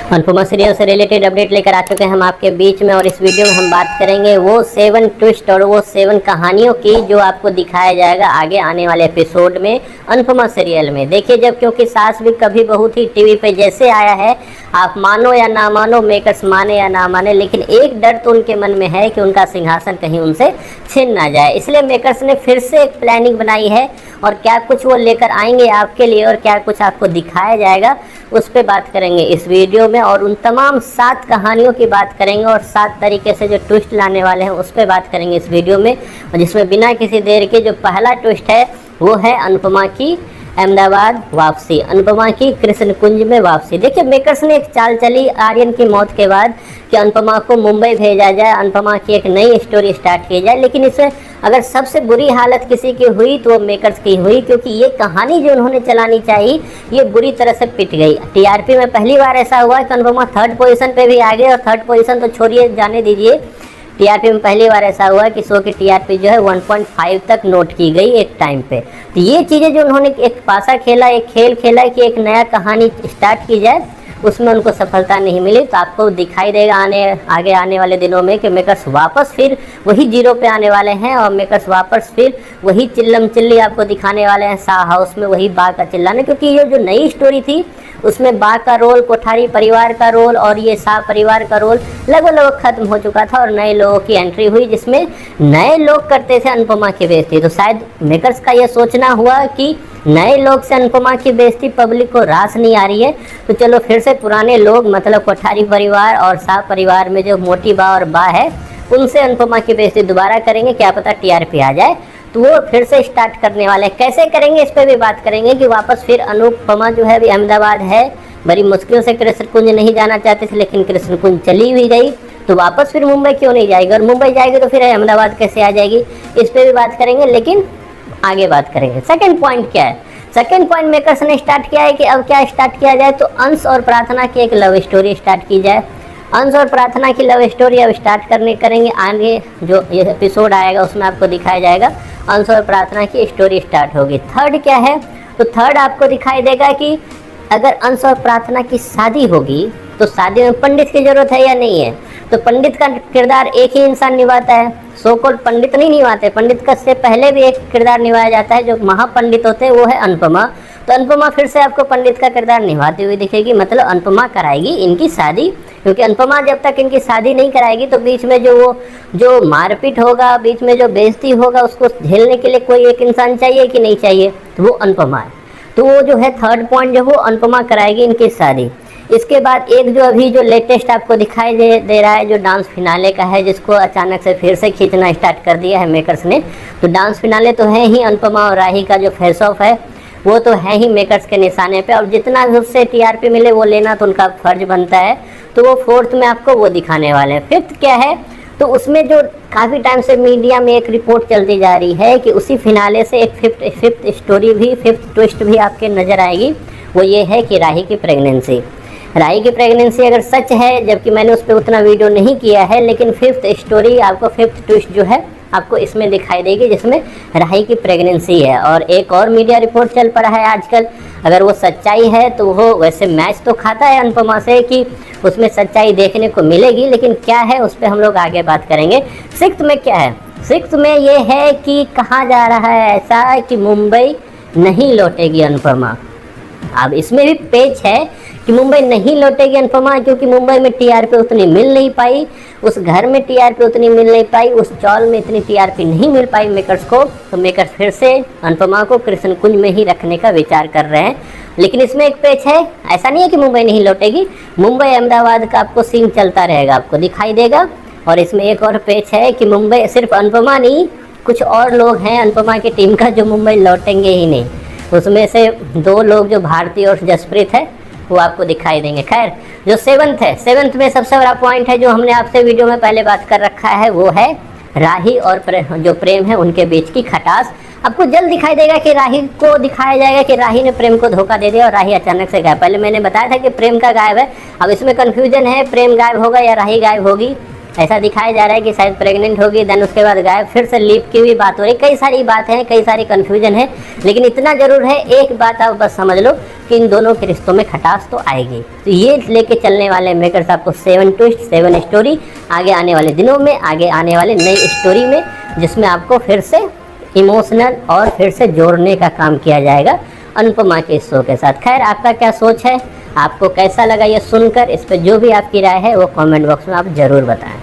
Anupama serial से related update लेकर आ चुके हैं हम आपके बीच में, और इस वीडियो में हम बात करेंगे वो 7 ट्विस्ट और वो 7 कहानियों की जो आपको दिखाया जाएगा आगे आने वाले एपिसोड में अनुपमा सीरियल में। देखिए, जब क्योंकि सास भी कभी बहू थी टीवी पे जैसे आया है, आप मानो या ना मानो, मेकर्स माने या ना माने, लेकिन एक डर तो उनके मन में है कि उनका सिंहासन कहीं उनसे छिन ना जाए। इसलिए मेकर्स ने फिर से एक प्लानिंग बनाई है, और क्या कुछ वो लेकर आएंगे आपके लिए और क्या कुछ आपको दिखाया जाएगा उस पर बात करेंगे इस वीडियो में, और उन तमाम 7 कहानियों की बात करेंगे और 7 तरीके से जो ट्विस्ट लाने वाले हैं उस पर बात करेंगे इस वीडियो में। और जिसमें बिना किसी देर के जो पहला ट्विस्ट है वो है अनुपमा की अहमदाबाद वापसी, अनुपमा की कृष्ण कुंज में वापसी। देखिए, मेकर्स ने एक चाल चली आर्यन की मौत के बाद कि अनुपमा को मुंबई भेजा जाए, अनुपमा की एक नई स्टोरी स्टार्ट की जाए। लेकिन इसमें अगर सबसे बुरी हालत किसी की हुई तो वो मेकर्स की हुई, क्योंकि ये कहानी जो उन्होंने चलानी चाहिए ये बुरी तरह से पिट गई। टीआरपी में पहली बार ऐसा हुआ कि अनुपमा 3rd पोजीशन पे भी आ गए, और 3rd पोजीशन तो छोड़िए, जाने दीजिए, टीआरपी में पहली बार ऐसा हुआ कि शो की टीआरपी जो है 1.5 तक नोट की गई एक टाइम पे। तो ये चीज़ें जो उन्होंने एक पासा खेला, एक खेल खेला कि एक नया कहानी स्टार्ट की जाए, उसमें उनको सफलता नहीं मिली। तो आपको दिखाई देगा आगे आने वाले दिनों में कि मेकर्स वापस फिर वही जीरो पे आने वाले हैं, और मेकर्स वापस फिर वही चिल्लम चिल्ली आपको दिखाने वाले हैं शाह हाउस में, वही बाघ का चिल्लाने। क्योंकि ये जो नई स्टोरी थी उसमें बाघ का रोल, कोठारी परिवार का रोल और ये शाह परिवार का रोल लगभग खत्म हो चुका था, और नए लोगों की एंट्री हुई जिसमें नए लोग करते थे अनुपमा की बेइज्जती। तो शायद मेकर्स का ये सोचना हुआ कि नए लोग से अनुपमा की बेइज्जती पब्लिक को रास नहीं आ रही है, तो चलो फिर से पुराने लोग, मतलब कोठारी परिवार और शाह परिवार में जो मोटी बा और बा है, उनसे अनुपमा की बेइज्जती दोबारा करेंगे, क्या पता टीआरपी आ जाए। तो वो फिर से स्टार्ट करने वाले हैं। कैसे करेंगे इस पर भी बात करेंगे कि वापस फिर अनुपमा जो है अभी अहमदाबाद है, बड़ी मुश्किल से कृष्ण कुंज नहीं जाना चाहते थे, लेकिन कृष्ण कुंज चली हुई गई, तो वापस फिर मुंबई क्यों नहीं जाएगी, और मुंबई जाएगी तो फिर अहमदाबाद कैसे आ जाएगी, इस पर भी बात करेंगे। लेकिन आगे बात करेंगे सेकेंड पॉइंट क्या है। सेकेंड पॉइंट मेकर्स ने स्टार्ट किया है कि अब क्या स्टार्ट किया जाए, तो अंश और प्रार्थना की एक लव स्टोरी स्टार्ट की जाए। अंश और प्रार्थना की लव स्टोरी अब स्टार्ट करेंगे। आगे जो ये एपिसोड आएगा उसमें आपको दिखाया जाएगा अंश और प्रार्थना की स्टोरी स्टार्ट होगी। 3rd क्या है, तो 3rd आपको दिखाई देगा कि अगर अंश और प्रार्थना की शादी होगी तो शादी में पंडित की जरूरत है या नहीं है। तो पंडित का किरदार एक ही इंसान निभाता है, सो कॉल्ड पंडित नहीं निभाते, पंडित का से पहले भी एक किरदार निभाया जाता है, जो महापंडित होते हैं वो है अनुपमा। तो अनुपमा फिर से आपको पंडित का किरदार निभाती हुई दिखेगी, मतलब अनुपमा कराएगी इनकी शादी। क्योंकि अनुपमा जब तक इनकी शादी नहीं कराएगी तो बीच में जो मारपीट होगा, बीच में जो बेइज्जती होगा, उसको झेलने के लिए कोई एक इंसान चाहिए कि नहीं चाहिए, तो वो अनुपमा है। तो वो जो है 3rd पॉइंट जो वो अनुपमा कराएगी इनकी शादी। इसके बाद एक जो अभी जो लेटेस्ट आपको दिखाई दे रहा है, जो डांस फिनाले का है, जिसको अचानक से फिर से खींचना स्टार्ट कर दिया है मेकर्स ने। तो डांस फिनाले तो है ही, अनुपमा और राही का जो फेस ऑफ है वो तो है ही मेकर्स के निशाने पे, और जितना उससे टीआरपी मिले वो लेना तो उनका फर्ज बनता है। तो वो 4th में आपको वो दिखाने वाले हैं। 5th क्या है, तो उसमें जो काफ़ी टाइम से मीडिया में एक रिपोर्ट चलती जा रही है कि उसी फिनाले से एक 5th स्टोरी भी, 5th ट्विस्ट भी आपके नज़र आएगी। वो ये है कि राही की प्रेगनेंसी अगर सच है, जबकि मैंने उस पर उतना वीडियो नहीं किया है, लेकिन 5th स्टोरी आपको 5th ट्विस्ट जो है आपको इसमें दिखाई देगी, जिसमें राही की प्रेगनेंसी है। और एक और मीडिया रिपोर्ट चल पड़ा है आजकल, अगर वो सच्चाई है तो वो वैसे मैच तो खाता है अनुपमा से कि उसमें सच्चाई देखने को मिलेगी, लेकिन क्या है उस पर हम लोग आगे बात करेंगे। 6th में क्या है, 6th में ये है कि कहा जा रहा है ऐसा कि मुंबई नहीं लौटेगी अनुपमा। अब इसमें भी पेच है कि मुंबई नहीं लौटेगी अनुपमा, क्योंकि मुंबई में टीआरपी उतनी मिल नहीं पाई, उस घर में टीआरपी उतनी मिल नहीं पाई, उस चौल में इतनी टीआरपी नहीं मिल पाई मेकर्स को। तो मेकर्स फिर से अनुपमा को कृष्ण कुंज में ही रखने का विचार कर रहे हैं। लेकिन इसमें एक पेच है, ऐसा नहीं है कि मुंबई नहीं लौटेगी, मुंबई अहमदाबाद का आपको सीन चलता रहेगा, आपको दिखाई देगा। और इसमें एक और पेच है कि मुंबई सिर्फ अनुपमा नहीं, कुछ और लोग हैं अनुपमा की टीम का जो मुंबई लौटेंगे ही नहीं। उसमें से 2 लोग जो भारती और जसप्रीत है वो आपको दिखाई देंगे। खैर, जो 7th है, 7th में सबसे बड़ा पॉइंट है जो हमने आपसे वीडियो में पहले बात कर रखा है, वो है राही और जो प्रेम है उनके बीच की खटास। आपको जल्द दिखाई देगा कि राही को दिखाया जाएगा कि राही ने प्रेम को धोखा दे दिया और राही अचानक से गायब। पहले मैंने बताया था कि प्रेम का गायब है, अब इसमें कन्फ्यूजन है, प्रेम गायब होगा या राही गायब होगी। ऐसा दिखाया जा रहा है कि शायद प्रेग्नेंट होगी, देन उसके बाद गायब, फिर से लीप की भी बात हो रही, कई सारी बातें हैं, कई सारी कन्फ्यूजन है। लेकिन इतना जरूर है, एक बात आप बस समझ लो कि इन दोनों के रिश्तों में खटास तो आएगी। तो ये लेके चलने वाले मेकर्स आपको 7 ट्विस्ट 7 स्टोरी आगे आने वाले दिनों में, आगे आने वाले नई स्टोरी में, जिसमें आपको फिर से इमोशनल और फिर से जोड़ने का काम किया जाएगा अनुपमा के इस शो के साथ। खैर, आपका क्या सोच है, आपको कैसा लगा ये सुनकर? इस पर जो भी आपकी राय है वो कमेंट बॉक्स में आप ज़रूर बताएं।